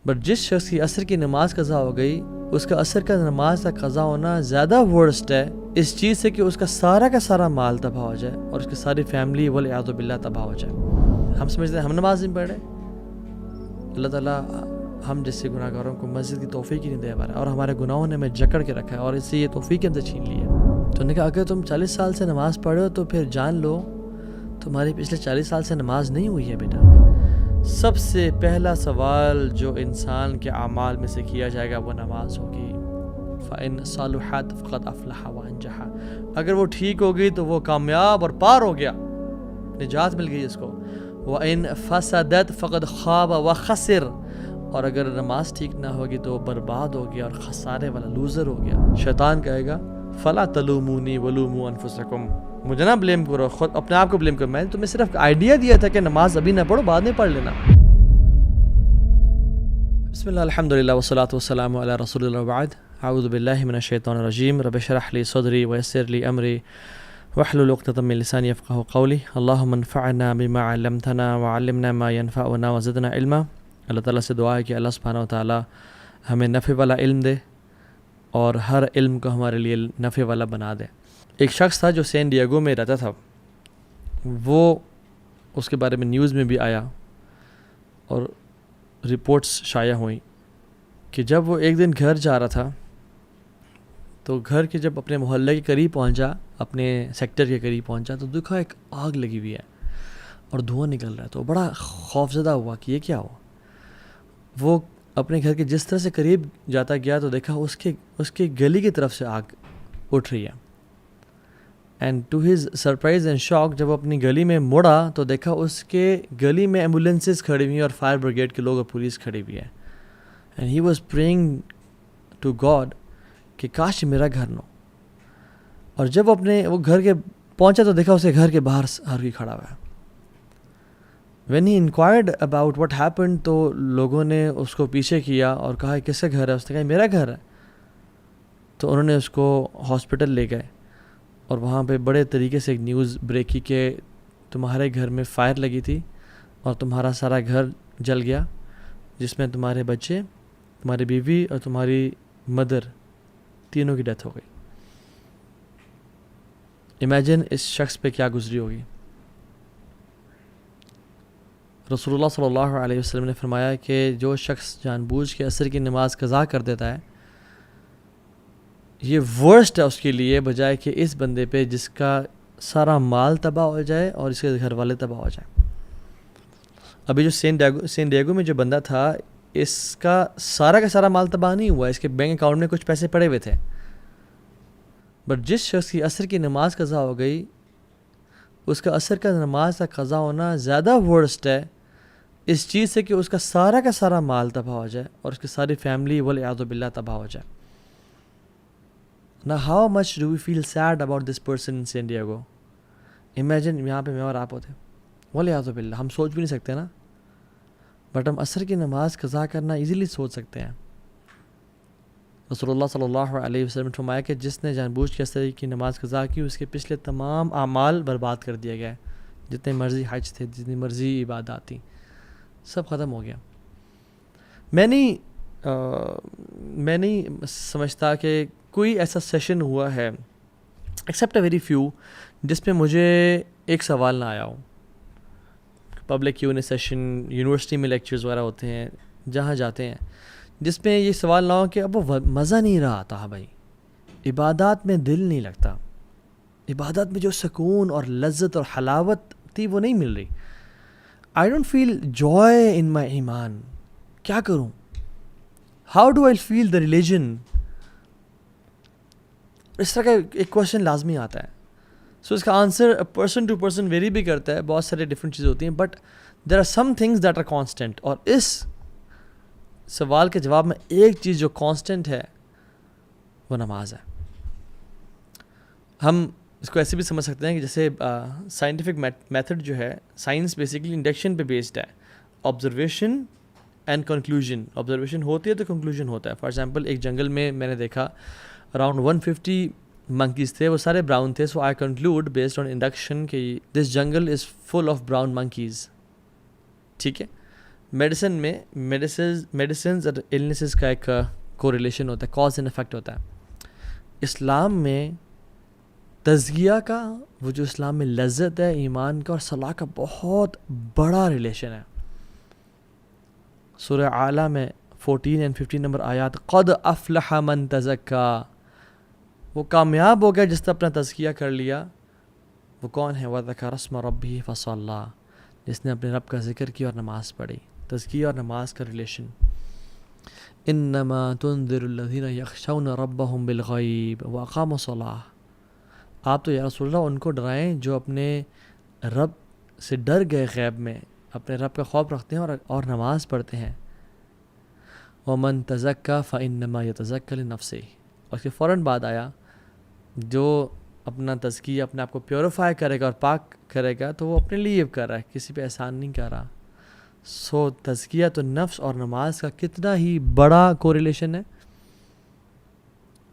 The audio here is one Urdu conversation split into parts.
بٹ جس شخص کی عصر کی نماز قضا ہو گئی اس کا عصر کا نماز کا قضا ہونا زیادہ ورسٹ ہے اس چیز سے کہ اس کا سارا مال تباہ ہو جائے اور اس کی ساری فیملی والعیاذ باللہ تباہ ہو جائے۔ ہم سمجھتے ہیں ہم نماز نہیں پڑھ رہے، اللہ تعالیٰ ہم جیسے گناہ گاروں کو مسجد کی توفیق ہی نہیں دے پا رہا، اور ہمارے گناہوں نے ہمیں جکڑ کے رکھا ہے اور اس سے یہ توفیق ہم سے چھین لی ہے۔ تو انہوں نے کہا اگر تم 40 سال سے نماز پڑھے ہو تو پھر جان لو تمہاری پچھلے 40 سال سے نماز نہیں ہوئی ہے بیٹا۔ سب سے پہلا سوال جو انسان کے اعمال میں سے کیا جائے گا وہ نماز ہوگی۔ فَإِن صَلُحَتْ فَقَدْ أَفْلَحَ وَأَنجَحَ، اگر وہ ٹھیک ہوگی تو وہ کامیاب اور پار ہو گیا، نجات مل گئی اس کو۔ وَإِن فَسَدَتْ فَقَدْ خَابَ وَخَسِرَ، اور اگر نماز ٹھیک نہ ہوگی تو وہ برباد ہو گیا اور خسارے والا لوزر ہو گیا۔ شیطان کہے گا فَلَا تَلُومُونِي وَلُومُوا أَنفُسَكُمْ، مجھے نہ بلیم کرو، خود اپنے آپ کو بلیم کرو، میں نے تمہیں صرف آئیڈیا دیا تھا کہ نماز ابھی نہ پڑھو، بعد میں پڑھ لینا۔ بسم اللہ الحمدللہ والصلاة والسلام علی رسول اللہ وبعد، اعوذ باللہ من الشیطان الرجیم، رب اشرح لی صدری ویسر لی امری واحلل عقدۃ من لسانی یفقہوا قولی، اللہم انفعنا بما علمتنا وعلمنا ما ينفعنا وزدنا علما۔ اللہ تعالیٰ سے دعا ہے کہ اللہ سبحانہ و تعالیٰ ہمیں نفع والا علم دے اور ہر علم کو ہمارے لیے نفع والا بنا دے۔ ایک شخص تھا جو سین ڈیگو میں رہتا تھا، وہ اس کے بارے میں نیوز میں بھی آیا اور رپورٹس شائع ہوئیں کہ جب وہ ایک دن گھر جا رہا تھا تو گھر کے جب اپنے محلے کے قریب پہنچا، اپنے سیکٹر کے قریب پہنچا تو دیکھا ایک آگ لگی ہوئی ہے اور دھواں نکل رہا ہے، تو بڑا خوفزدہ ہوا کہ یہ کیا ہوا۔ وہ اپنے گھر کے جس طرح سے قریب جاتا گیا تو دیکھا اس کے گلی کی طرف سے آگ اٹھ رہی ہے، and to his surprise and shock جب وہ اپنی گلی میں مڑا تو دیکھا اس کے گلی میں ایمبولینسز کھڑی ہوئی ہیں اور فائر بریگیڈ کے لوگ اور پولیس کھڑی ہوئی ہے، and he was praying to God کہ کاش میرا گھر نہ ہو۔ اور جب وہ گھر کے پہنچا تو دیکھا اسے گھر کے باہر ہر کوئی کھڑا ہوا ہے۔ When he enquired about what happened, تو لوگوں نے اس کو پیچھے کیا اور کہا کس کا گھر ہے، اس نے کہا میرا گھر ہے۔ تو انہوں نے اس کو ہاسپٹل لے گئے اور وہاں پہ بڑے طریقے سے ایک نیوز بریک کی کہ تمہارے گھر میں فائر لگی تھی اور تمہارا سارا گھر جل گیا، جس میں تمہارے بچے، تمہاری بیوی اور تمہاری مدر تینوں کی ڈیتھ ہو گئی۔ امیجن اس شخص پہ کیا گزری ہوگی۔ رسول اللہ صلی اللہ علیہ وسلم نے فرمایا کہ جو شخص جان بوجھ کے عصر کی نماز قضا کر دیتا ہے یہ ورسٹ ہے اس کے لیے، بجائے کہ اس بندے پہ جس کا سارا مال تباہ ہو جائے اور اس کے گھر والے تباہ ہو جائیں۔ ابھی جو سین ڈیگو میں جو بندہ تھا اس کا سارا مال تباہ نہیں ہوا، اس کے بینک اکاؤنٹ میں کچھ پیسے پڑے ہوئے تھے، بٹ جس شخص کی عصر کی نماز قضا ہو گئی اس کا عصر کا نماز کا قضا ہونا زیادہ ورسٹ ہے اس چیز سے کہ اس کا سارا مال تباہ ہو جائے اور اس کی ساری فیملی والعیاذ باللہ تباہ ہو جائے۔ Now how much do we feel sad about this person in San Diego? Imagine یہاں پہ میں اور آپ ہوتے، والعیاذ باللہ، ہم سوچ بھی نہیں سکتے نا، بٹ ہم عصر کی نماز قضا کرنا ایزیلی سوچ سکتے ہیں۔ رسول اللہ صلی اللہ علیہ وسلم نے فرمایا کہ جس نے جان بوجھ کے عصر کی نماز قضا کی اس کے پچھلے تمام اعمال برباد کر دیا گیا، جتنے مرضی حج تھے، جتنی مرضی عبادات تھیں، سب ختم ہو گیا۔ میں نہیں سمجھتا کہ کوئی ایسا سیشن ہوا ہے ایکسیپٹ اے ویری فیو جس پہ مجھے ایک سوال نہ آیا ہو۔ Public Q n A session, university میں لیکچرز وغیرہ ہوتے ہیں جہاں جاتے ہیں، جس میں یہ سوال نہ ہو کہ اب وہ مزہ نہیں رہا آتا بھائی، عبادات میں دل نہیں لگتا، عبادت میں جو سکون اور لذت اور حلاوت تھی وہ نہیں مل رہی۔ I don't feel joy in my ایمان، کیا کروں؟ How do I feel the religion؟ اس طرح کا ایک کوشچن لازمی آتا ہے۔ سو اس کا answer person to person vary بھی کرتا ہے، بہت سارے ڈفرینٹ چیزیں ہوتی ہیں، but there are some things that are constant, اور اس سوال کے جواب میں ایک چیز جو کانسٹنٹ ہے وہ نماز ہے۔ ہم اس کو ایسے بھی سمجھ سکتے ہیں کہ جیسے سائنٹیفک میتھڈ جو ہے، سائنس بیسیکلی انڈکشن پہ بیسڈ ہے، آبزرویشن اینڈ کنکلوژن، آبزرویشن ہوتی ہے تو کنکلوژن ہوتا ہے۔ فار ایگزامپل ایک جنگل میں میں نے دیکھا اراؤنڈ 150 monkeys تھے، وہ سارے براؤن تھے، so I conclude based on induction کہ this jungle is full of brown monkeys، ٹھیک ہے۔ میڈیسن میں میڈیسنز اور النیسز کا ایک کوریلیشن ہوتا ہے، کاز اینڈ افیکٹ ہوتا ہے۔ اسلام میں تزکیہ کا، وہ جو اسلام میں لذت ہے ایمان کا اور صلاح کا، بہت بڑا ریلیشن ہے۔ سورہ اعلیٰ میں 14 اور 15 نمبر آیات، قد افلح من تزکا، وہ کامیاب ہو گیا جس نے اپنا تزکیہ کر لیا۔ وہ کون ہے؟ وذکر اسم ربہ فصلی، جس نے اپنے رب کا ذکر کیا اور نماز پڑھی۔ تزکیہ اور نماز کا ریلیشن۔ انما تنذر الذین یخشون ربهم بالغیب واقاموا الصلاۃ، آپ تو یا رسول اللہ ان کو ڈرائیں جو اپنے رب سے ڈر گئے، غیب میں اپنے رب کا خوف رکھتے ہیں اور نماز پڑھتے ہیں۔ ومن تزکا فانما یتزکی لنفسہ، اور اس کے فوراً بعد آیا جو اپنا تزکیہ، اپنے آپ کو پیوریفائی کرے گا اور پاک کرے گا تو وہ اپنے لیے کر رہا ہے، کسی پہ احسان نہیں کر رہا۔ سو تزکیہ تو نفس اور نماز کا کتنا ہی بڑا کوریلیشن ہے۔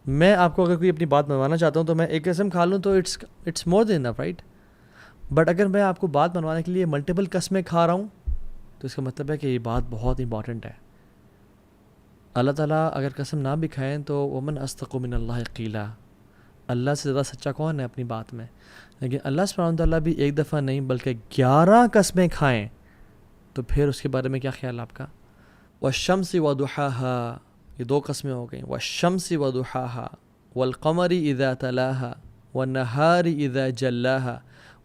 میں آپ کو اگر کوئی اپنی بات منوانا چاہتا ہوں تو میں ایک قسم کھا لوں تو it's more than enough, right? But اگر میں آپ کو بات منوانے کے لیے ملٹیپل قسمیں کھا رہا ہوں تو اس کا مطلب ہے کہ یہ بات بہت امپورٹنٹ ہے۔ اللہ تعالیٰ اگر قسم نہ بھی کھائیں تو ومن اصدق من اللہ قیلا، اللہ سے زیادہ سچا کون ہے اپنی بات میں؟ لیکن اللہ سبحانہ وتعالیٰ بھی ایک دفعہ نہیں بلکہ 11 قسمیں کھائیں تو پھر اس کے بارے میں کیا خیال آپ کا؟ والشمس وضحاها، یہ 2 قسمیں ہو گئیں، والشمس وضحاها والقمر اذا تلاها والنہار اذا جلاها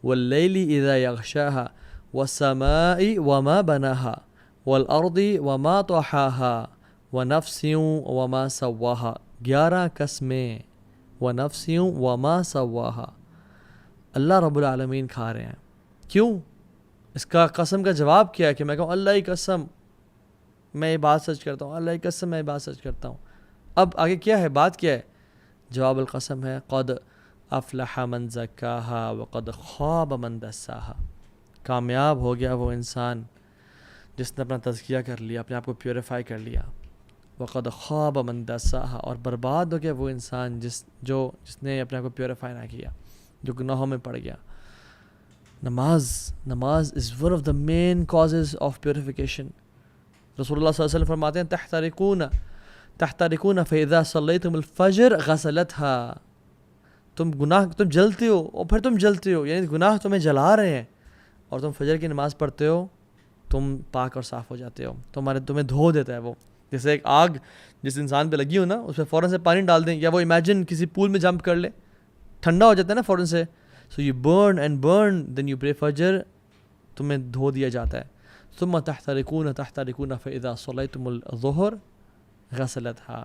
واللیل اذا یغشاها والسماء وما بناها والارض وما طحاها ونفس وما سواها، 11 قسمیں، ونفس وما سواها۔ اللہ رب العالمین کھا رہے ہیں، کیوں؟ اس کا قسم کا جواب کیا ہے کہ میں کہوں اللہ کی قسم میں یہ بات سچ کرتا ہوں، اللہ کی قسم میں یہ بات سچ کرتا ہوں۔ اب آگے کیا ہے، بات کیا ہے؟ جواب القسم ہے قد افلح من زکاها وقد خاب من دساها، کامیاب ہو گیا وہ انسان جس نے اپنا تزکیہ کر لیا، اپنے آپ کو پیوریفائی کر لیا۔ وقد خاب من دساها، اور برباد ہو گیا وہ انسان جس نے اپنے آپ کو پیوریفائی نہ کیا، جو گناہوں میں پڑ گیا۔ نماز is one of the main causes of purification. رسول اللہ صلی اللہ علیہ وسلم فرماتے ہیں تحترقون فاذا صلیتم الفجر غسلتها، تم جلتے ہو اور پھر تم جلتے ہو، یعنی گناہ تمہیں جلا رہے ہیں، اور تم فجر کی نماز پڑھتے ہو تم پاک اور صاف ہو جاتے ہو، تمہیں دھو دیتا ہے وہ۔ جیسے ایک آگ جس انسان پہ لگی ہو نا، اس پہ فوراً سے پانی ڈال دیں، یا وہ امیجن کسی پول میں جمپ کر لے، ٹھنڈا ہو جاتا ہے نا فوراً سے، so you burn and burn then you pray فجر، تمہیں دھو دیا جاتا ہے۔ ثم تحترقون فاذا صلیتم الظہر غسلتها،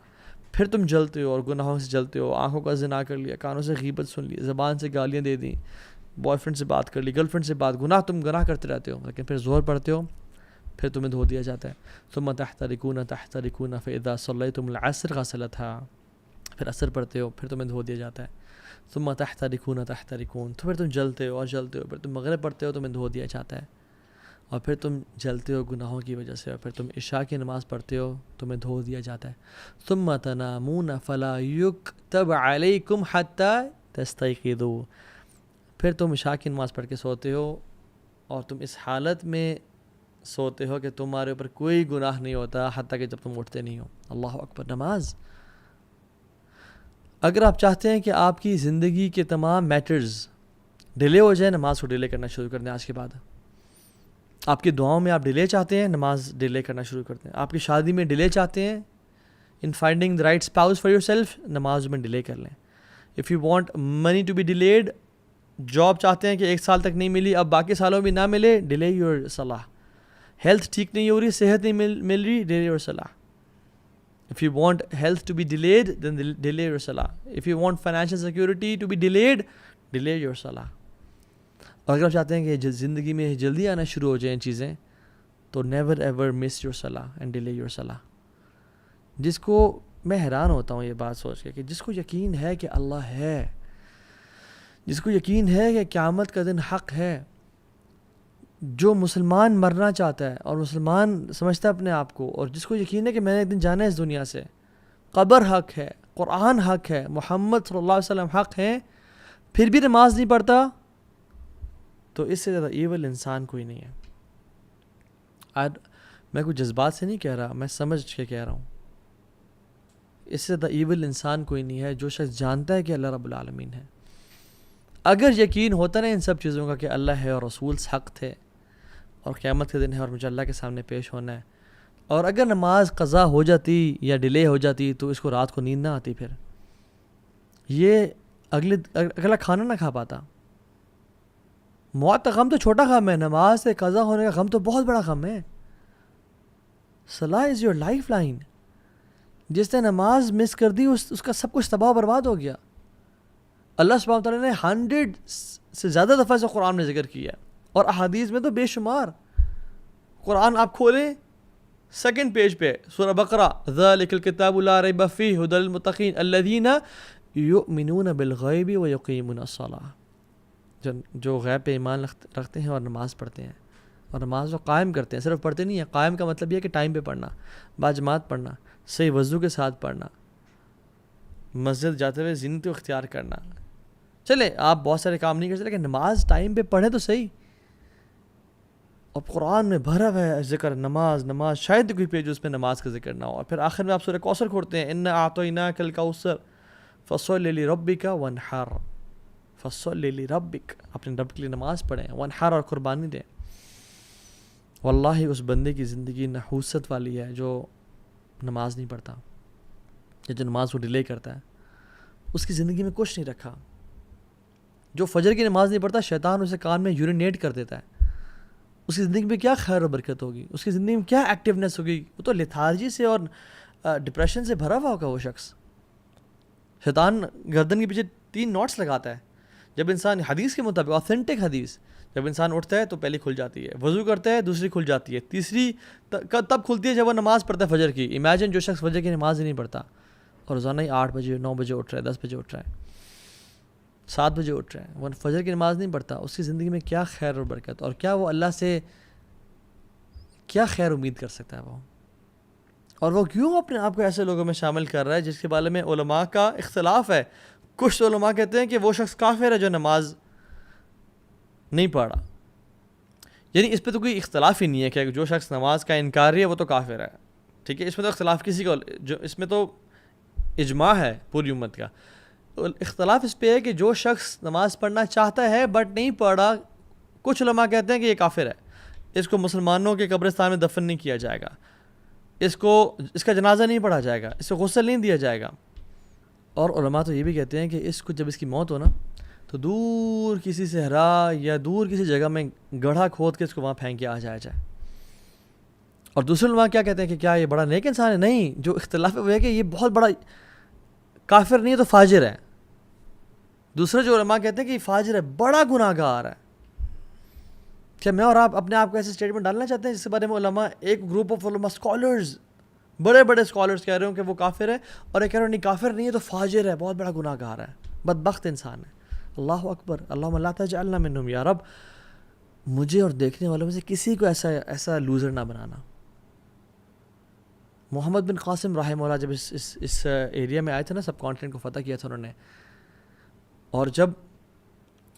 پھر تم جلتے ہو اور گناہوں سے جلتے ہو، آنکھوں کا زنا کر لیا، کانوں سے غیبت سن لی، زبان سے گالیاں دے دیں، بوائے فرینڈ سے بات کر لی، گرل فرینڈ سے بات، گناہ کرتے رہتے ہو، لیکن پھر ظہر پڑھتے ہو پھر تمہیں دھو دیا جاتا ہے۔ ثم تحترقون فاذا صلیتم العصر غسلتها، پھر عصر پڑھتے ہو پھر تمہیں دھو دیا جاتا ہے۔ ثم تحترقون تو پھر تم جلتے ہو اور جلتے ہو، پھر تم مغرب پڑھتے ہو تمہیں دھو دیا جاتا ہے، اور پھر تم جلتے ہو گناہوں کی وجہ سے، اور پھر تم عشاء کی نماز پڑھتے ہو تمہیں دھو دیا جاتا ہے۔ ثم تنامون فلا یکتب علیکم حتی تستیقظوا، پھر تم عشاء کی نماز پڑھ کے سوتے ہو اور تم اس حالت میں سوتے ہو کہ تمہارے اوپر کوئی گناہ نہیں ہوتا حتیٰ کہ جب تم اٹھتے نہیں ہو۔ اللہ اکبر۔ نماز، اگر آپ چاہتے ہیں کہ آپ کی زندگی کے تمام میٹرز ڈیلے ہو جائیں، نماز کو ڈیلے کرنا شروع کر دیں آج کے بعد۔ آپ کی دعاؤں میں آپ ڈیلے چاہتے ہیں، نماز ڈیلے کرنا شروع کر دیں۔ آپ کی شادی میں ڈیلے چاہتے ہیں، in finding the right spouse for yourself, نماز میں ڈیلے کر لیں۔ If you want money to be delayed, job چاہتے ہیں کہ 1 سال تک نہیں ملی، اب باقی سالوں میں نہ ملے، ڈیلے یور صلاح۔ ہیلتھ ٹھیک نہیں ہو رہی، صحت نہیں مل رہی، ڈیلے یور صلاح۔ If you want health to be delayed, then delay your salah. If you want financial security to be delayed, delay your salah. اور اگر آپ چاہتے ہیں کہ زندگی میں جلدی آنا شروع ہو جائیں چیزیں، تو never ever miss your salah and delay your salah. جس کو میں حیران ہوتا ہوں یہ بات سوچ کے کہ جس کو یقین ہے کہ اللہ ہے، جس کو یقین ہے کہ قیامت کا دن حق ہے، جو مسلمان مرنا چاہتا ہے اور مسلمان سمجھتا ہے اپنے آپ کو، اور جس کو یقین ہے کہ میں نے ایک دن جانا ہے اس دنیا سے، قبر حق ہے، قرآن حق ہے، محمد صلی اللہ علیہ وسلم حق ہے، پھر بھی نماز نہیں پڑھتا، تو اس سے زیادہ ایول انسان کوئی نہیں ہے۔ میں کوئی جذبات سے نہیں کہہ رہا، میں سمجھ کے کہہ رہا ہوں. اس سے زیادہ ایول انسان کوئی نہیں ہے جو شخص جانتا ہے کہ اللہ رب العالمین ہے. اگر یقین ہوتا نا ان سب چیزوں کا کہ اللہ ہے اور رسول حق تھے اور قیامت کے دن ہے اور مجھے اللہ کے سامنے پیش ہونا ہے، اور اگر نماز قضا ہو جاتی یا ڈیلے ہو جاتی تو اس کو رات کو نیند نہ آتی، پھر یہ اگلا کھانا نہ کھا پاتا. موت کا غم تو چھوٹا غم ہے، نماز سے قضا ہونے کا غم تو بہت بڑا غم ہے. صلاح از یور لائف لائن. جس نے نماز مس کر دی اس کا سب کچھ تباہ برباد ہو گیا. اللہ سبحانہ وتعالیٰ نے 100 سے زیادہ دفعہ سے قرآن میں ذکر کیا ہے، اور احادیث میں تو بے شمار. قرآن آپ کھولیں 2nd پیج پہ سورہ بقرہ، ذَلِكَ الْكِتَابُ لَا رَيْبَ فِيهِ هُدًى لِلْمُتَّقِينَ الَّذِينَ يُؤْمِنُونَ بِالْغَيْبِ وَيُقِيمُونَ الصَّلَاةَ. جو غیب پہ ایمان رکھتے ہیں اور نماز پڑھتے ہیں، اور نماز کو قائم کرتے ہیں. صرف پڑھتے نہیں ہیں، قائم کا مطلب یہ ہے کہ ٹائم پہ پڑھنا، باجماعت پڑھنا، صحیح وضو کے ساتھ پڑھنا، مسجد جاتے ہوئے زینت اختیار کرنا. چلے آپ بہت سارے کام نہیں کر سکتے لیکن نماز ٹائم پہ پڑھیں تو صحیح. اب قرآن میں بھرا ہوا ہے ذکر نماز، شاید کوئی پیج اس میں نماز کا ذکر نہ ہو. اور پھر آخر میں آپ سورہ کوثر کھولتے ہیں، اِنَّا أَعْطَيْنَاكَ الْكَوْثَرَ فَصَلِّ لِرَبِّكَ وَانْحَرْ. فَصَلِّ لِرَبِّكَ، اپنے رب کے لیے نماز پڑھیں، وانحر اور قربانی دیں. واللہ اس بندے کی زندگی نحوست والی ہے جو نماز نہیں پڑھتا، یا جو نماز کو ڈیلے کرتا ہے. اس کی زندگی میں کچھ نہیں رکھا. جو فجر کی نماز نہیں پڑھتا، شیطان اسے کان میں یورینیٹ کر دیتا ہے. اس کی زندگی میں کیا خیر و برکت ہوگی، اس کی زندگی میں کیا ایکٹیونیس ہوگی. وہ تو لیتھارجی سے اور ڈپریشن سے بھرا ہوا ہوگا وہ شخص. شیطان گردن کے پیچھے 3 نوٹس لگاتا ہے. جب انسان حدیث کے مطابق، آتھینٹک حدیث، جب انسان اٹھتا ہے تو پہلی کھل جاتی ہے، وضو کرتا ہے دوسری کھل جاتی ہے، تیسری تب کھلتی ہے جب وہ نماز پڑھتا ہے فجر کی. امیجن جو شخص فجر کی نماز ہی نہیں پڑھتا اور روزانہ ہی 8 بجے 9 بجے اٹھ رہا ہے، 10 بجے اٹھ رہا ہے، 7 بجے اٹھ رہا ہے، وہ فجر کی نماز نہیں پڑھتا. اس کی زندگی میں کیا خیر اور برکت، اور کیا وہ اللہ سے کیا خیر امید کر سکتا ہے وہ. اور وہ کیوں اپنے آپ کو ایسے لوگوں میں شامل کر رہا ہے جس کے بارے میں علماء کا اختلاف ہے. کچھ علماء کہتے ہیں کہ وہ شخص کافر ہے جو نماز نہیں پڑھا. یعنی اس پہ تو کوئی اختلاف ہی نہیں ہے کہ جو شخص نماز کا انکاری ہے وہ تو کافر ہے. ٹھیک ہے، اس میں تو اختلاف کسی کا، جو اس میں تو اجماع ہے پوری امت کا. اختلاف اس پہ ہے کہ جو شخص نماز پڑھنا چاہتا ہے بٹ نہیں پڑھا، کچھ علماء کہتے ہیں کہ یہ کافر ہے، اس کو مسلمانوں کے قبرستان میں دفن نہیں کیا جائے گا، اس کا جنازہ نہیں پڑھا جائے گا، اس کو غسل نہیں دیا جائے گا. اور علماء تو یہ بھی کہتے ہیں کہ اس کو جب اس کی موت ہو نا تو دور کسی صحرا یا دور کسی جگہ میں گڑھا کھود کے اس کو وہاں پھینک کے آ جائے. اور دوسرے علماء کیا کہتے ہیں کہ کیا یہ بڑا نیک انسان ہے؟ نہیں، جو اختلاف ہے وہ ہے کہ یہ بہت بڑا کافر نہیں ہے تو فاجر ہے. دوسرے جو علماء کہتے ہیں کہ یہ فاجر ہے، بڑا گناہ گار ہے. کیا میں اور آپ اپنے آپ کو ایسے اسٹیٹمنٹ ڈالنا چاہتے ہیں جس کے بارے میں علماء، ایک گروپ آف علماء اسکالرز، بڑے بڑے اسکالرز کہہ رہے ہوں کہ وہ کافر ہے، اور ایک کہہ رہے ہیں نہیں کافر نہیں ہے تو فاجر ہے، بہت بڑا گناہ گار ہے، بدبخت انسان ہے. اللہ اکبر، اللہم لا تجعلنا منہم. یا رب مجھے اور دیکھنے والوں میں سے کسی کو ایسا لوزر نہ بنانا. محمد بن قاسم رحمہ اللہ جب اس ایریا میں آئے تھے نا، سب کانٹیننٹ کو فتح کیا تھا انہوں نے، اور جب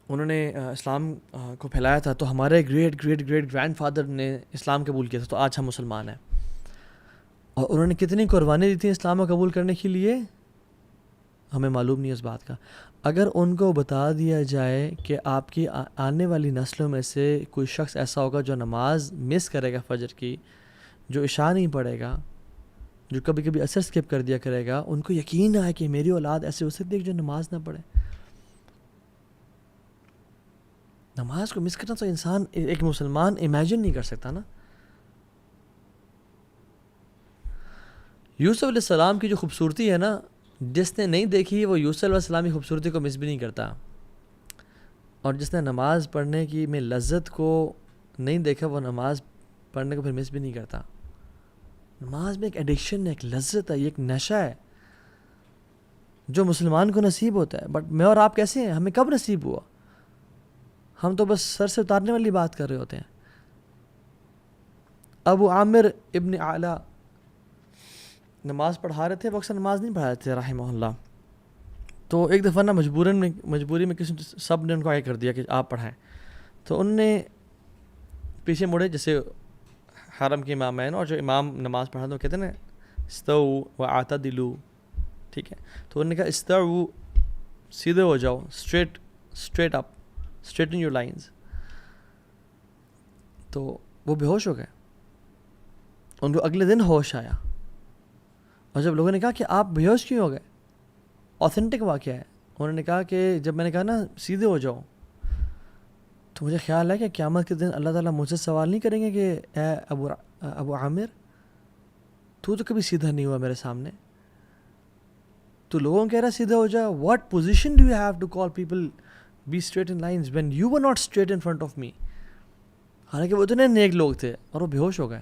انہوں نے اسلام کو پھیلایا تھا تو ہمارے گریٹ گرینڈ فادر نے اسلام قبول کیا تھا، تو آج ہم مسلمان ہیں. اور انہوں نے کتنی قربانی دی تھی اسلام کو قبول کرنے کے لیے ہمیں معلوم نہیں اس بات کا. اگر ان کو بتا دیا جائے کہ آپ کی آنے والی نسلوں میں سے کوئی شخص ایسا ہوگا جو نماز مس کرے گا فجر کی، جو عشاء نہیں پڑھے گا، جو کبھی کبھی اثر سکپ کر دیا کرے گا، ان کو یقین آئے کہ میری اولاد ایسے ہو سکتی ہے جو نماز نہ پڑھے. نماز کو مس کرنا تو انسان، ایک مسلمان امیجن نہیں کر سکتا نا. یوسف علیہ السلام کی جو خوبصورتی ہے نا، جس نے نہیں دیکھی وہ یوسف علیہ السلام کی خوبصورتی کو مس بھی نہیں کرتا، اور جس نے نماز پڑھنے کی میں لذت کو نہیں دیکھا وہ نماز پڑھنے کو پھر مس بھی نہیں کرتا. نماز میں ایک ایڈکشن ہے، ایک لذت ہے، یہ ایک نشہ ہے جو مسلمان کو نصیب ہوتا ہے. بٹ میں اور آپ کیسے ہیں؟ ہمیں کب نصیب ہوا؟ ہم تو بس سر سے اتارنے والی بات کر رہے ہوتے ہیں. ابو عامر ابن اعلیٰ نماز پڑھا رہے تھے، وہ اکثر نماز نہیں پڑھا رہے تھے رحمہ اللہ. تو ایک دفعہ نا مجبوری میں کسی سب نے ان کو آگے کر دیا کہ آپ پڑھائیں. تو انہوں نے پیچھے مڑے، جیسے حرم کے امام ہیں اور جو امام نماز پڑھا تو کہتے ہیں نا استو واعتدلوا، ٹھیک ہے، تو انہوں نے کہا استو، سیدھے ہو جاؤ، straight up, straighten your lines. تو وہ بے ہوش ہو گئے. ان کو اگلے دن ہوش آیا، اور جب لوگوں نے کہا کہ آپ بے ہوش کیوں ہو گئے، اوتھینٹک واقعہ ہے، انہوں نے کہا کہ جب میں نے کہا نا سیدھے ہو جاؤ، تو مجھے خیال ہے کہ قیامت کے دن اللہ تعالیٰ مجھ سے سوال نہیں کریں گے کہ اے ابو عامر، تو کبھی سیدھا نہیں ہوا میرے سامنے، تو لوگوں کہہ رہا سیدھا ہو جا. What position do you have to call people be straight in lines when you were not straight in front of me. حالانکہ وہ اتنے نیک لوگ تھے اور وہ بے ہوش ہو گئے.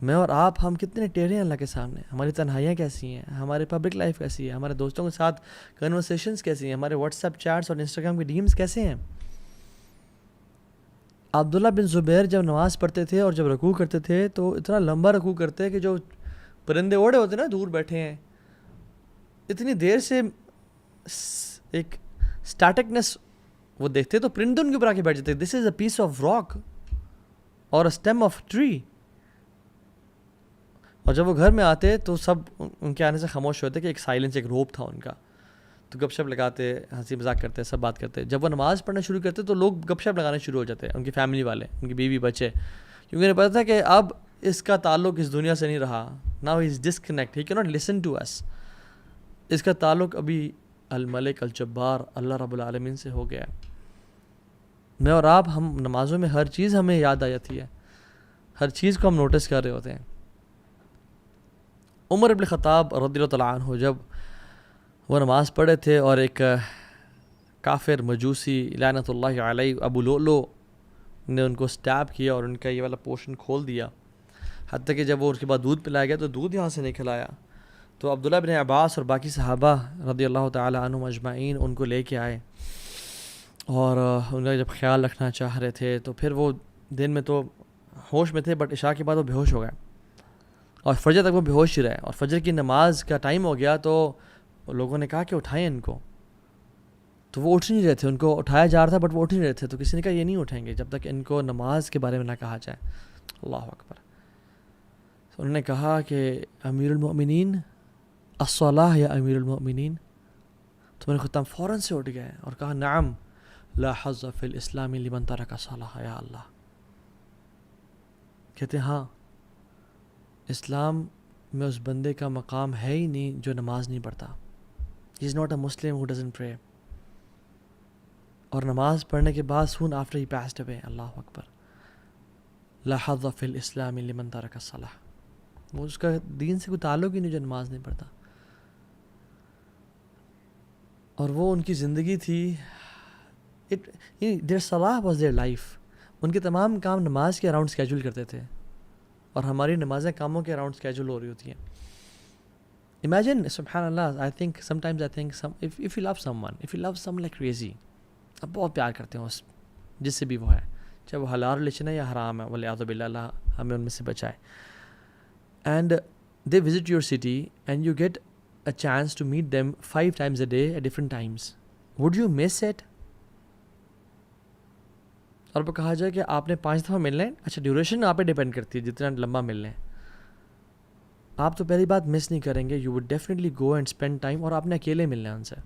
میں اور آپ ہم کتنے ٹیڑھے ہیں اللہ کے سامنے. ہماری تنہائیاں کیسی ہیں، ہماری پبلک لائف کیسی ہے، ہمارے دوستوں کے ساتھ کنورسیشنز کیسی ہیں، ہمارے واٹس ایپ چیٹس اور انسٹاگرام کے ڈیمز کیسے ہیں. عبداللہ بن زبیر جب نماز پڑھتے تھے اور جب رکوع کرتے تھے تو اتنا لمبا رکوع کرتے کہ جو پرندے اوڑے ہوتے نا دور بیٹھے ہیں، اتنی دیر سے ایک اسٹیٹکنس وہ دیکھتے تو پرندے ان کے اوپر آ کے بیٹھ جاتے. دس از اے پیس آف راک اور اسٹیم آف ٹری. اور جب وہ گھر میں آتے تو سب ان کے آنے سے خاموش ہوتے کہ ایک سائلنس، ایک روپ تھا ان کا. تو گپ شپ لگاتے، ہنسی مذاق کرتے، سب بات کرتے. جب وہ نماز پڑھنا شروع کرتے تو لوگ گپ شپ لگانے شروع ہو جاتے، ان کی فیملی والے، ان کی بیوی بچے، کیونکہ انہیں پتا تھا کہ اب اس کا تعلق اس دنیا سے نہیں رہا. ناؤ ہی از ڈسکنیکٹ، ہی کی ناٹ لسن ٹو اس. اس کا تعلق ابھی الملک الجبار اللہ رب العالمین سے ہو گیا. میں اور آپ ہم نمازوں میں ہر چیز ہمیں یاد آ جاتی ہے، ہر چیز کو ہم نوٹس کر رہے ہوتے ہیں. عمر بن خطاب رضی اللہ تعالیٰ عنہ جب وہ نماز پڑھے تھے اور ایک کافر مجوسی لعنت اللہ علیہ ابو لؤلؤ نے ان کو سٹیپ کیا اور ان کا یہ والا پورشن کھول دیا، حتیٰ کہ جب وہ اس کے بعد دودھ پلایا گیا تو دودھ یہاں سے نہیں کھلایا. تو عبداللہ بن عباس اور باقی صحابہ رضی اللہ تعالیٰ عنہم اجمعین ان کو لے کے آئے اور ان کا جب خیال رکھنا چاہ رہے تھے تو پھر وہ دن میں تو ہوش میں تھے، بٹ عشاء کے بعد وہ بے ہوش ہو گئے اور فجر تک وہ بے ہوش ہی رہے. اور فجر کی نماز کا ٹائم ہو گیا تو لوگوں نے کہا کہ اٹھائیں ان کو، تو وہ اٹھ نہیں رہے تھے. ان کو اٹھایا جا رہا تھا بٹ وہ اٹھ نہیں رہے تھے. تو کسی نے کہا یہ نہیں اٹھیں گے جب تک ان کو نماز کے بارے میں نہ کہا جائے. اللہ اکبر. تو انہوں نے کہا کہ امیر المؤمنین الصلاۃ یا امیر المؤمنین. تو میں نے خطاب فوراً سے اٹھ گئے اور کہا نعم لا حظ فی الاسلام لمن ترک الصلاۃ یا اللہ. کہتے ہیں ہاں، اسلام میں اس بندے کا مقام ہے ہی نہیں جو نماز نہیں پڑھتا. ہی is not a Muslim who doesn't پرے. اور نماز پڑھنے کے بعد سون آفٹر ہی پاسڈ اوے. اللہ اکبر. لا حظ فی الاسلام لمن ترک الصلاۃ. وہ اس کا دین سے کوئی تعلق ہی نہیں جو نماز نہیں پڑھتا. اور وہ ان کی زندگی تھی. their صلاح was their life. ان کے تمام کام نماز کے اراؤنڈ اسکیجول کرتے تھے اور ہماری نمازیں کاموں کے اراؤنڈ اسکیجول ہو رہی ہوتی ہیں. Imagine, سبحان اللہ, I think sometimes if you love someone like crazy, آپ بہت پیار کرتے ہیں اس جس سے بھی وہ ہے، چاہے وہ حلال ریلیشن ہے یا حرام ہے، والعیاذ باللہ، اللہ ہمیں ان میں سے بچائے. And they visit your city and you get a chance to meet them 5 times a day at different times. Would you miss it? اور وہ کہا جائے کہ آپ نے 5 دفعہ ملنا ہے. اچھا ڈیوریشن آپ پہ ڈیپینڈ کرتی ہے جتنا لمبا ملنا ہے. آپ تو پہلی بات مس نہیں کریں گے. You would definitely go and spend time. اور آپ نے اکیلے ملنا ہے ان سے.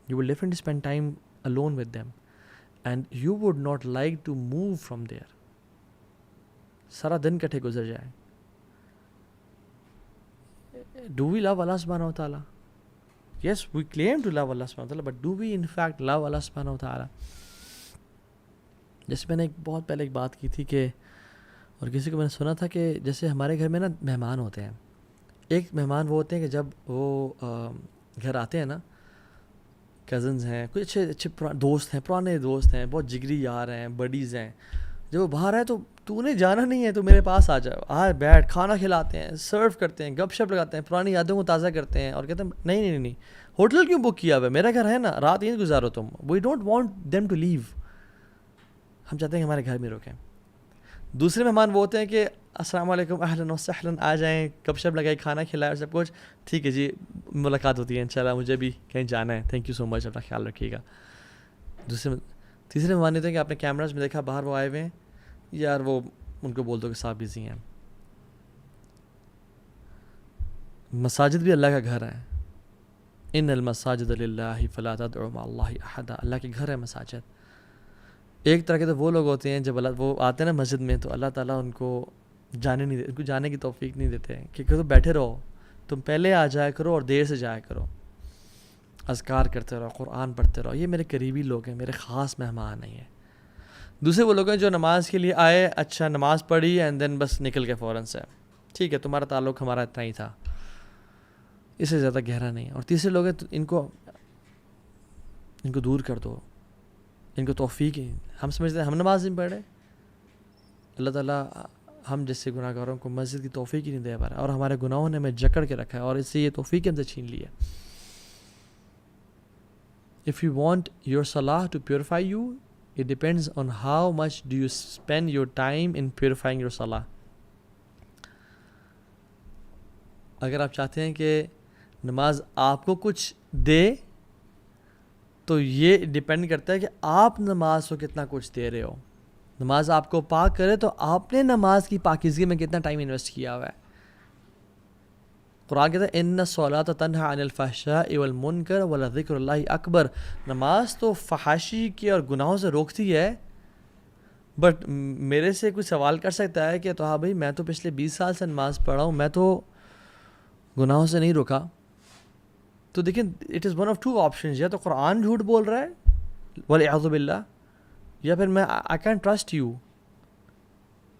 You will definitely spend time alone with them. And you would not like to move from there. سارا دن کٹھے گزر جائے. Do we love Allah subhanahu wa ta'ala? Yes, we claim to love Allah subhanahu wa ta'ala, but do we in fact love Allah subhanahu wa ta'ala? جیسے میں نے بہت پہلے ایک بات کی تھی کہ، اور کسی کو میں نے سنا تھا کہ جیسے ہمارے گھر میں نا مہمان ہوتے ہیں. ایک مہمان وہ ہوتے ہیں کہ جب وہ گھر آتے ہیں نا، کزنز ہیں، کچھ اچھے دوست ہیں، پرانے دوست ہیں، بہت جگری یار ہیں، بڈیز ہیں. جب وہ باہر آئے تو انہیں جانا نہیں ہے، تو میرے پاس آ جاؤ، بیٹھ، کھانا کھلاتے ہیں، سرو کرتے ہیں، گپ شپ لگاتے ہیں، پرانی یادوں کو تازہ کرتے ہیں اور کہتے ہیں نہیں ہوٹل کیوں بک کیا ہوا ہے، میرا گھر ہے نا، رات یہیں گزارو تم. We don't want them to leave. ہم چاہتے ہیں کہ ہمارے گھر میں رکیں. دوسرے مہمان وہ ہوتے ہیں کہ السلام علیکم، اہلاً وسہلاً، آ جائیں، گپ شپ لگائے، کھانا کھلائے اور سب کچھ ٹھیک ہے جی، ملاقات ہوتی ہے انشاءاللہ، مجھے بھی کہیں جانا ہے، تھینک یو سو مچ، اپنا خیال رکھیے گا. تیسرے مہمان ہوتے ہیں کہ آپ نے کیمراز میں دیکھا باہر وہ آئے ہوئے ہیں، یار وہ ان کو بول دو کہ صاحب بزی ہیں. مساجد بھی اللہ کا گھر ہے. ان المساجد للہ فلا تدعوا مع اللہ احدا. اللہ کے گھر ہے مساجد. ایک طرح کے تو وہ لوگ ہوتے ہیں جب وہ آتے ہیں نا مسجد میں تو اللہ تعالیٰ ان کو ان کو جانے کی توفیق نہیں دیتے کہ تم بیٹھے رہو, تم پہلے آ جایا کرو اور دیر سے جایا کرو, اذکار کرتے رہو, قرآن پڑھتے رہو. یہ میرے قریبی لوگ ہیں, میرے خاص مہمان نہیں ہیں. دوسرے وہ لوگ ہیں جو نماز کے لیے آئے, اچھا نماز پڑھی اینڈ دین بس نکل کے فوراً سے, ٹھیک ہے تمہارا تعلق ہمارا اتنا ہی تھا, اس سے زیادہ گہرا نہیں. اور تیسرے لوگ ہیں ان کو دور کر دو, ان کو توفیق ہے. ہم سمجھتے ہیں ہم نماز نہیں پڑھ رہے, اللہ تعالیٰ ہم جیسے گناہ گاروں کو مسجد کی توفیق ہی نہیں دے پا رہا, اور ہمارے گناہوں نے ہمیں جکڑ کے رکھا ہے اور اس سے یہ توفیق ہم سے چھین لی ہے. If you want your salah to purify you, it depends on how much do you spend your time in purifying your salah. اگر آپ چاہتے ہیں کہ نماز آپ کو کچھ دے تو یہ ڈیپینڈ کرتا ہے کہ آپ نماز کو کتنا کچھ دے رہے ہو. نماز آپ کو پاک کرے تو آپ نے نماز کی پاکیزگی میں کتنا ٹائم انویسٹ کیا ہوا ہے. قرآن کہتا ہے ان الصلاۃ تنہی عن الفحشاء والمنکر ولذکر اللہ اکبر. نماز تو فحاشی کی اور گناہوں سے روکتی ہے, بٹ میرے سے کوئی سوال کر سکتا ہے کہ تو ہاں بھائی میں تو پچھلے 20 سال سے نماز پڑھا ہوں, میں تو گناہوں سے نہیں روکا. تو دیکھیں it is one of two options, یا تو قرآن جھوٹ بول رہا ہے والعیاذ باللہ, یا پھر میں آئی کین ٹرسٹ یو,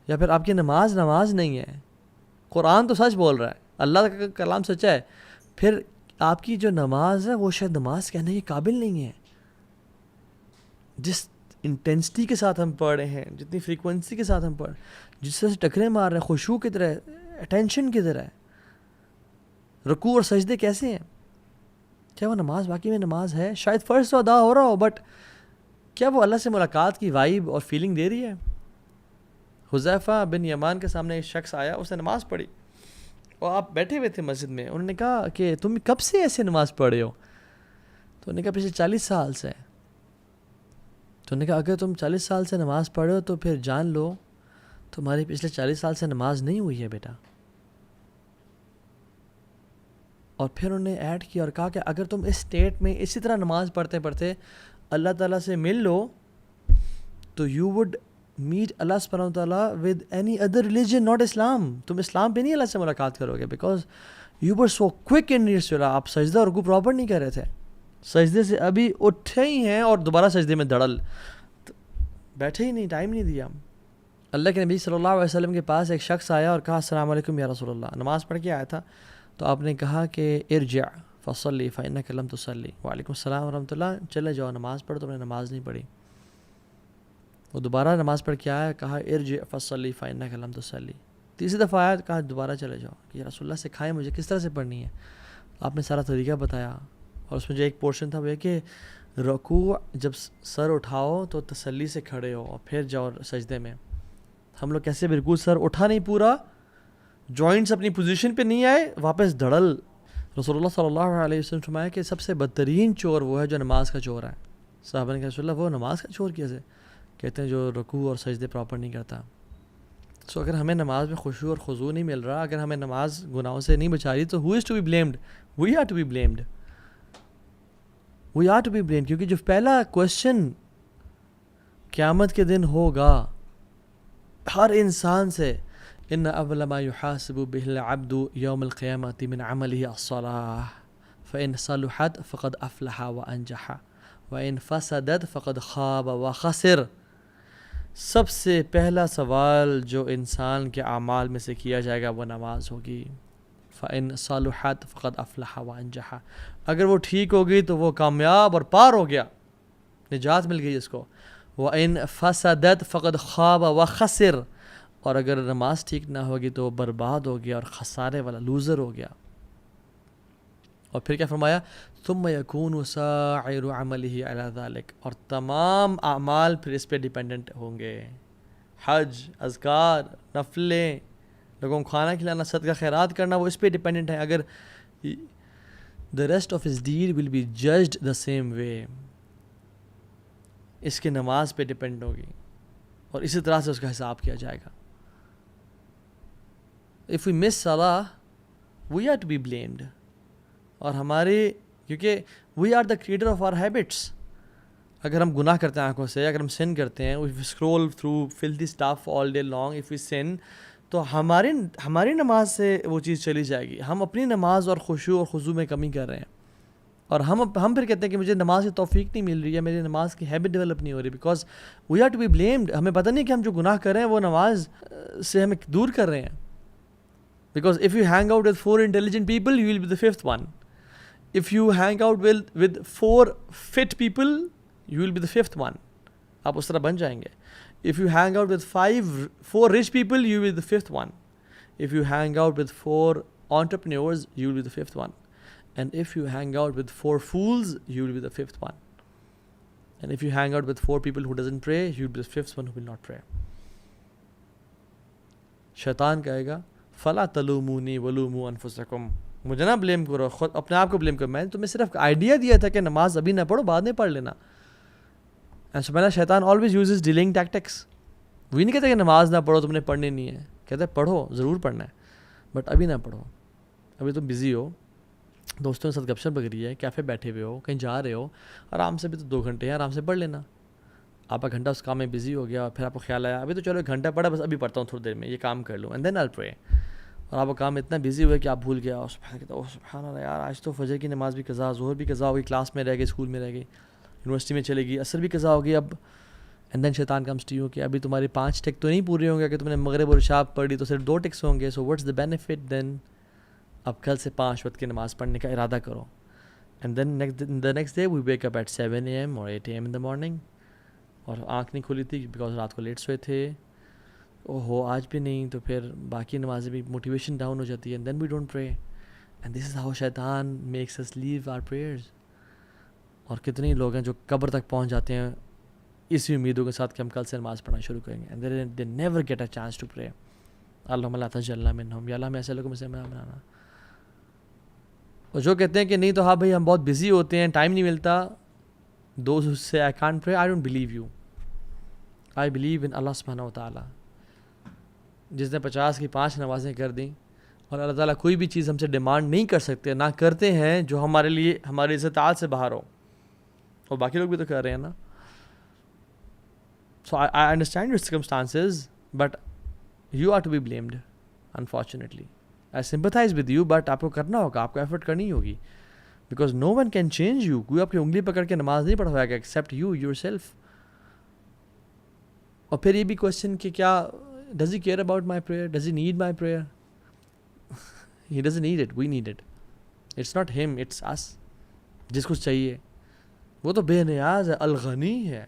یا پھر آپ کی نماز نہیں ہے. قرآن تو سچ بول رہا ہے, اللہ کا کلام سچا ہے, پھر آپ کی جو نماز ہے وہ شاید نماز کہنے کے قابل نہیں ہے. جس انٹینسٹی کے ساتھ ہم پڑھ رہے ہیں, جتنی فریکوینسی کے ساتھ ہم پڑھ, جس طرح سے ٹکرے مار رہے ہیں, خشوع کی طرح, اٹینشن کی طرح, رکوع اور سجدے کیسے ہیں, کیا وہ نماز واقعی میں نماز ہے؟ شاید فرض تو ادا ہو رہا ہو, بٹ کیا وہ اللہ سے ملاقات کی وائب اور فیلنگ دے رہی ہے؟ حذیفہ بن یمان کے سامنے ایک شخص آیا, اس نے نماز پڑھی اور آپ بیٹھے ہوئے تھے مسجد میں. انہوں نے کہا کہ تم کب سے ایسے نماز پڑھ رہے ہو؟ تو انہوں نے کہا پچھلے 40 سال سے. تو انہوں نے کہا اگر تم 40 سال سے نماز پڑھ رہے ہو تو پھر جان لو تمہاری پچھلے 40 سال سے نماز نہیں ہوئی ہے بیٹا. اور پھر انہوں نے ایڈ کیا اور کہا کہ اگر تم اس اسٹیٹ میں اسی طرح نماز پڑھتے پڑھتے اللہ تعالیٰ سے مل لو تو یو وڈ میٹ اللہ سبحانہ و تعالیٰ with any other religion not Islam. تم اسلام پہ نہیں اللہ سے ملاقات کرو گے, because you were so quick in your صلاح. آپ سجدہ اور رکوع پراپر نہیں کر رہے تھے, سجدے سے ابھی اٹھے ہی ہیں اور دوبارہ سجدے میں دڑل, بیٹھے ہی نہیں, ٹائم نہیں دیا. اللہ کے نبی صلی اللہ علیہ وسلم کے پاس ایک شخص آیا اور کہا السلام علیکم یا رسول اللہ. نماز پڑھ کے آیا تھا, تو آپ نے کہا کہ ارجع فصلی فإنک لم تصلی. وعلیکم السلام ورحمۃ اللہ, چلے جاؤ نماز پڑھو, تم نے نماز نہیں پڑھی. وہ دوبارہ نماز پڑھ کے آیا, کہا ارجع فصلی فإنک لم تصلی. تیسری دفعہ آیا, کہا دوبارہ چلے جاؤ کہ رسول اللہ سکھائیں مجھے کس طرح سے پڑھنی ہے. آپ نے سارا طریقہ بتایا, اور اس میں جو ایک پورشن تھا وہ یہ کہ رکوع جب سر اٹھاؤ تو تسلی سے کھڑے ہو اور پھر جاؤ سجدے میں. ہم لوگ کیسے بالکل سر اٹھا نہیں پورا, جوائنٹس اپنی پوزیشن پہ نہیں آئے, واپس دھڑل. رسول اللہ صلی اللہ علیہ وسلم فرمایا کہ سب سے بدترین چور وہ ہے جو نماز کا چور ہے. صحابہ نے کہا رسول اللہ وہ نماز کا چور کیسے؟ کہتے ہیں جو رکوع اور سجدے پراپر نہیں کرتا. سو اگر ہمیں نماز میں خشوع اور خضوع نہیں مل رہا, اگر ہمیں نماز گناہوں سے نہیں بچا رہی, تو who is to be blamed? We are to be blamed. We are to be blamed, کیونکہ جو پہلا کوشچن قیامت کے دن ہوگا ہر انسان سے, ان اول ما يحاسب به العبد يوم القيامة من عمله الصلاة فإن صلحت فقد أفلح وأنجح وإن فسدت فقد خاب وخسر. سب سے پہلا سوال جو انسان کے اعمال میں سے کیا جائے گا وہ نماز ہوگی. فإن صلحت فقد أفلح وأنجح. اگر وہ ٹھیک ہوگی تو وہ کامیاب اور پار ہو گیا, نجات مل گئی اس کو. وإن فسدت فقد خاب وخسر. اور اگر نماز ٹھیک نہ ہوگی تو وہ برباد ہو گیا اور خسارے والا لوزر ہو گیا. اور پھر کیا فرمایا, ثم يكون سائر عمله على ذلك. اور تمام اعمال پھر اس پہ ڈیپینڈنٹ ہوں گے. حج, اذکار, نفلیں, لوگوں کو کھانا کھلانا, صدقہ خیرات کرنا, وہ اس پہ ڈیپینڈنٹ ہے. اگر the rest of his deed will be judged the same way. اس کی نماز پہ ڈیپینڈ ہوگی اور اسی طرح سے اس کا حساب کیا جائے گا. if we miss salah, we are to be blamed. اور ہمارے کیونکہ we are the creator of our habits. اگر ہم گناہ کرتے ہیں آنکھوں سے، اگر ہم sin کرتے ہیں, if we scroll through filthy stuff all day long, if we sin, تو ہماری نماز سے وہ چیز چلی جائے گی. ہم اپنی نماز اور خشوع اور خضوع میں کمی کر رہے ہیں، اور ہم پھر کہتے ہیں کہ مجھے نماز کی توفیق نہیں مل رہی ہے، میری نماز کی ہیبٹ ڈیولپ نہیں ہو رہی، because we are to be blamed. ہمیں پتہ نہیں کہ ہم جو گناہ کر رہے ہیں وہ نماز سے ہمیں دور کر رہے ہیں. Because if you hang out with 4 intelligent people, you will be the 5th one. If you hang out with 4 fit people, you will be the 5th one. آپ اس طرح بن جائیں گے. If you hang out with 4 rich people, you will be the 5th one. If you hang out with 4 entrepreneurs, you will be the 5th one. And if you hang out with 4 fools, you will be the 5th one. And if you hang out with 4 people who doesn't pray, you will be the 5th one who will not pray. شیطان کہے گا فَلَا تَلُومُونِي وَلُومُوا أَنفُسَكُمْ، مجھے نہ بلیم کرو، خود اپنے آپ کو بلیم کرو. میں نے تمہیں صرف آئیڈیا دیا تھا کہ نماز ابھی نہ پڑھو، بعد میں پڑھ لینا. سبحان شیطان always uses delaying tactics. وہی نہیں کہتے کہ نماز نہ پڑھو، تم نے پڑھنی نہیں ہے. کہتے ہیں پڑھو، ضرور پڑھنا ہے، بٹ ابھی نہ پڑھو، ابھی تم بزی ہو، دوستوں کے ساتھ گپ شپ لگ رہی ہے، کیفے بیٹھے ہوئے ہو، کہیں جا رہے ہو، آرام سے بھی تو 2 گھنٹے ہیں، آرام سے پڑھ لینا. آپ کا گھنٹہ اس کام میں بزی ہو گیا، اور پھر آپ کو خیال آیا ابھی تو چلو 1 گھنٹہ پڑھا، بس ابھی پڑھتا ہوں تھوڑی دیر میں، یہ کام کر لوں، اینڈ دین آئی پرے. اور آپ کا کام اتنا بزی ہوا کہ آپ بھول گیا، اور سبحان اللہ یار آج تو فجر کی نماز بھی قضا، ظہر بھی قضا ہو گئی، کلاس میں رہ گئی، اسکول میں رہ گئی، یونیورسٹی میں چلے گئی، عصر بھی قضا ہو گئی. اب اینڈ دین شیطان کمز ٹو یو کہ ابھی تمہاری 5 ٹک تو نہیں پورے ہوں گے، کہ تم نے مغرب اور عشاء پڑھی تو صرف 2 ٹکس ہوں گے. سو واٹس دا بینیفٹ دین؟ اب کل سے 5 وقت کی نماز پڑھنے کا ارادہ کرو. And then the next day we wake up at 7 AM or 8 AM in the morning. اور آنکھ نہیں کھلی تھی بیکاز رات کو لیٹ سوئے تھے، اوہو آج بھی نہیں، تو پھر باقی نمازیں بھی موٹیویشن ڈاؤن ہو جاتی ہے. And then we don't pray, and this is how شیطان makes us leave our prayers. اور کتنے لوگ ہیں جو قبر تک پہنچ جاتے ہیں اسی امیدوں کے ساتھ کہ ہم کل سے نماز پڑھنا شروع کریں گے، and they never get a chance to pray. اللہم لا تجعلنا منہم، یا اللہ ہمیں ایسے لوگوں میں سے بنانا. اور جو کہتے ہیں کہ نہیں تو ہاں بھائی ہم بہت بزی ہوتے ہیں، ٹائم نہیں ملتا، دوز ہو سے I can't pray, I don't believe you. I believe in اللہ سبحانہ و تعالیٰ. جس نے 50 کی 5 نمازیں کر دیں، اور اللہ تعالیٰ کوئی بھی چیز ہم سے ڈیمانڈ نہیں کر سکتے، نہ کرتے ہیں جو ہمارے لیے ہماری استطاعت سے باہر ہو، اور باقی لوگ بھی تو کر رہے ہیں نا. So I understand your circumstances, but you are to be blamed, unfortunately. I sympathize with you, but آپ کو کرنا ہوگا، آپ کو ایفرٹ کرنی ہوگی، because no one can change you. کوئی آپ کی انگلی پکڑ کے نماز نہیں پڑھوائے گا except you yourself. اور پھر یہ بھی کوشچن کہ کیا does he care about my prayer? Does he need my prayer? He doesn't need it, we need it. It's not him, it's us. جس کو چاہیے وہ تو بے نیاز ہے، الغنی ہے.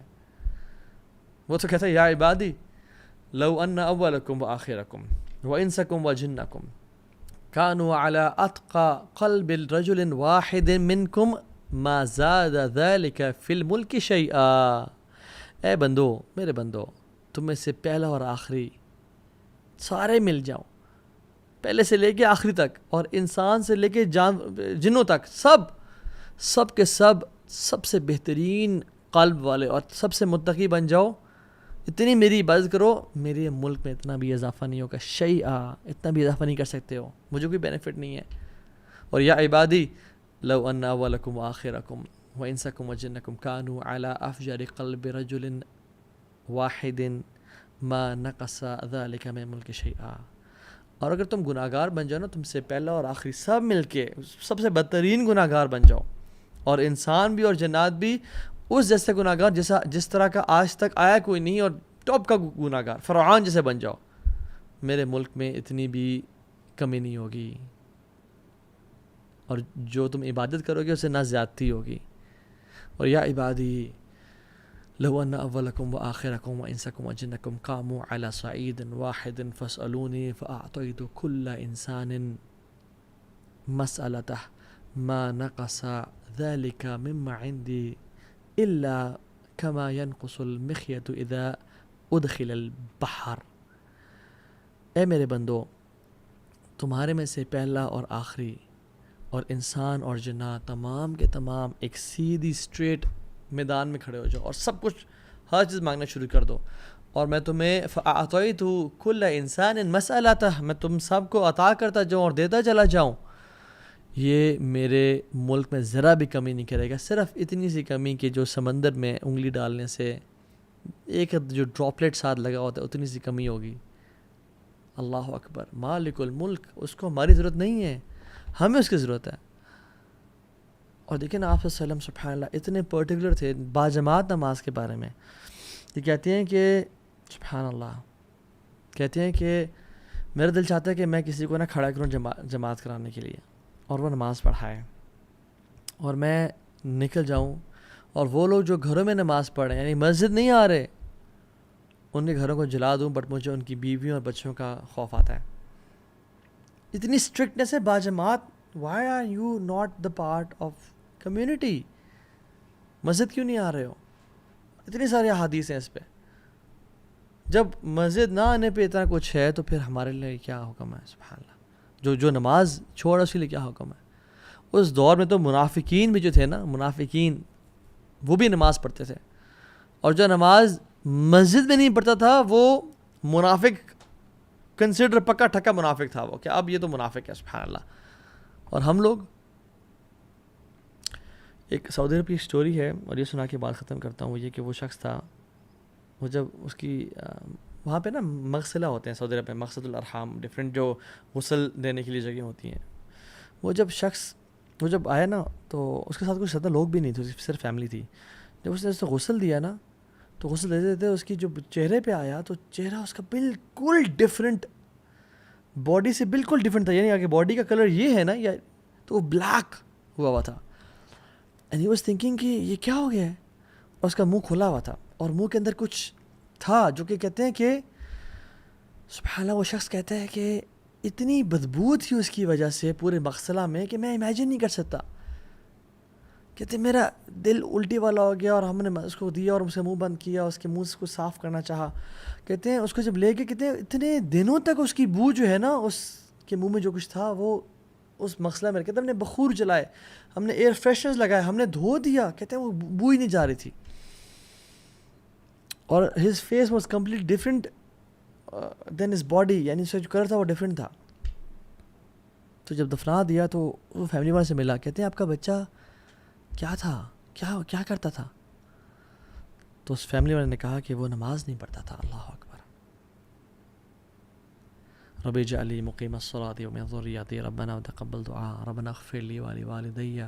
وہ تو کہتا ہے یا عبادی لو ان اولکم وآخرکم وانسکم وجنکم کانوا علی اتقى قلب رجل واحد منکم ما زاد ذلك فی الملک شیئا. اے بندو، میرے بندو، تم میں سے پہلا اور آخری سارے مل جاؤ، پہلے سے لے کے آخری تک، اور انسان سے لے کے جنوں تک، سب کے سب سے بہترین قلب والے اور سب سے متقی بن جاؤ، اتنی میری عبادت کرو، میرے ملک میں اتنا بھی اضافہ نہیں ہوگا، شیئا، اتنا بھی اضافہ نہیں کر سکتے ہو، مجھے کوئی بینیفٹ نہیں ہے. اور یا عبادی لو ان اولکم وآخرکم وانسکم وجنکم کانوا علی افجر قلب رجل واحد ما نقص ذلك من ملک شیئا. اور اگر تم گناہ گار بن جاؤ نا، تم سے پہلا اور آخری سب مل کے سب سے بدترین گناہ گار بن جاؤ، اور انسان بھی اور جنات بھی اس جیسے گناہ گار جس طرح کا آج تک آیا کوئی نہیں، اور ٹاپ کا گناہ گار فرعون جیسے بن جاؤ، میرے ملک میں اتنی بھی کمی نہیں ہوگی، اور جو تم عبادت کرو گے اسے نہ زیادتی ہوگی. اور یا عبادی لو ان اولکم وآخرکم وانسکم وجنکم قاموا علی صعید واحد فاسألونی فاعطیت کل انسان مسألته ما نقص ذلك مما عندي الا كما ينقص المخيط اذا ادخل البحر. اے میرے بندو، تمہارے میں سے پہلا اور آخری اور انسان اور جنات تمام کے تمام ایک سیدھی اسٹریٹ میدان میں کھڑے ہو جاؤ، اور سب کچھ ہر چیز مانگنا شروع کر دو، اور میں تمہیں فَأَعْطَيْتُ كُلَّ إِنسَانٍ مَسْأَلَتَهُ، میں تم سب کو عطا کرتا جاؤں اور دیتا چلا جاؤں. یہ میرے ملک میں ذرا بھی کمی نہیں کرے گا، صرف اتنی سی کمی کہ جو سمندر میں انگلی ڈالنے سے ایک جو ڈراپلیٹ ساتھ لگا ہوتا ہے اتنی سی کمی ہوگی. اللہ اکبر. مالک الملک، اس کو ہماری ضرورت نہیں ہے، ہمیں اس کی ضرورت ہے. اور دیکھیں نا آپ صلی اللہ علیہ وسلم سبحان اللہ اتنے پرٹیکولر تھے باجماعت نماز کے بارے میں. یہ کہتے ہیں کہ سبحان اللہ، کہتے ہیں کہ میرا دل چاہتا ہے کہ میں کسی کو نہ کھڑا کروں جماعت کرانے کے لیے اور وہ نماز پڑھائے، اور میں نکل جاؤں، اور وہ لوگ جو گھروں میں نماز پڑھ رہے ہیں یعنی مسجد نہیں آ رہے، ان کے گھروں کو جلا دوں، بٹ مجھے ان کی بیویوں اور بچوں کا خوف آتا ہے. اتنی اسٹرکٹنس ہے باجماعت. Why are you not the part of community? مسجد کیوں نہیں آ رہے ہو؟ اتنی ساری احادیث ہیں اس پہ. جب مسجد نہ آنے پہ اتنا کچھ ہے تو پھر ہمارے لیے کیا حکم ہے؟ سبحان اللہ. جو نماز چھوڑا اس کے لیے کیا حکم ہے؟ اس دور میں تو منافقین بھی جو تھے نا، منافقین وہ بھی نماز پڑھتے تھے، اور جو نماز مسجد میں نہیں پڑھتا تھا وہ منافق کنسیڈر، پکا ٹھکا منافق تھا وہ، کہ اب یہ تو منافق ہے. سبحان اللہ. اور ہم لوگ، ایک سعودی عرب کی سٹوری ہے اور یہ سنا کے بات ختم کرتا ہوں. وہ یہ کہ وہ شخص تھا، وہ جب اس کی وہاں پہ نا مغسلہ ہوتے ہیں سعودی عرب میں، مقصد الارحام، ڈفرینٹ جو غسل دینے کے لیے جگہ ہوتی ہیں. وہ جب آیا نا تو اس کے ساتھ کچھ زیادہ لوگ بھی نہیں تھے، صرف فیملی تھی. جب اس نے اسے غسل دیا نا تو غسل دیتے دیتے اس کی جو چہرے پہ آیا تو چہرہ اس کا بالکل ڈفرینٹ، باڈی سے بالکل ڈفرینٹ تھا. یعنی اگر باڈی کا کلر یہ ہے نا، یا تو وہ بلیک ہوا تھا. اینڈ ہی واز تھنکنگ کہ یہ کیا ہو گیا ہے. اور اس کا منہ کھلا ہوا تھا اور منہ کے اندر کچھ تھا جو کہ کہتے ہیں کہ سبحان اللہ، وہ شخص کہتا ہے کہ اتنی بدبو تھی اس کی وجہ سے پورے مغسلہ میں کہ میں امیجن نہیں کر سکتا. کہتے میرا دل الٹی والا ہو گیا، اور ہم نے اس کو دیا اور اس سے منہ بند کیا، اس کے منہ سے کچھ صاف کرنا چاہا. کہتے ہیں اس کو جب لے کے، کہتے ہیں اتنے دنوں تک اس کی بو جو ہے نا، اس کے منہ میں جو کچھ تھا وہ اس مغسلہ میں، کہتے ہیں ہم نے بخور جلائے، ہم نے ایئر فریشنرز لگائے، ہم نے دھو دیا، کہتے ہیں وہ بو ہی نہیں جا رہی تھی. اور his face was complete different than his body, یعنی اس کا جو کلر تھا وہ ڈفرینٹ تھا. تو جب دفنا دیا تو وہ فیملی والے سے ملا، کہتے ہیں آپ کا بچہ کیا تھا، کیا کرتا تھا؟ تو اس فیملی والے نے کہا کہ وہ نماز نہیں پڑھتا تھا. اللہ اکبر. رب اجعل لی مقیم الصلاۃ ومن ذریتی ربنا وتقبل دعاء ربنا اغفر لی ولوالدی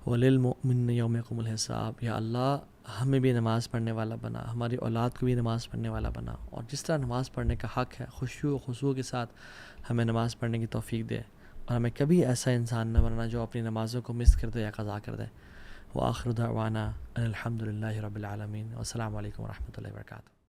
وللمؤمنین یوم یقوم الحساب. یا اللہ ہمیں بھی نماز پڑھنے والا بنا، ہماری اولاد کو بھی نماز پڑھنے والا بنا، اور جس طرح نماز پڑھنے کا حق ہے خشوع و خضوع کے ساتھ ہمیں نماز پڑھنے کی توفیق دے، اور ہمیں کبھی ایسا انسان نہ بننا جو اپنی نمازوں کو مس کر دے یا قضا کر دے. وآخر دعوانا ان الحمد للہ رب العالمین، والسلام علیکم ورحمۃ اللہ وبرکاتہ.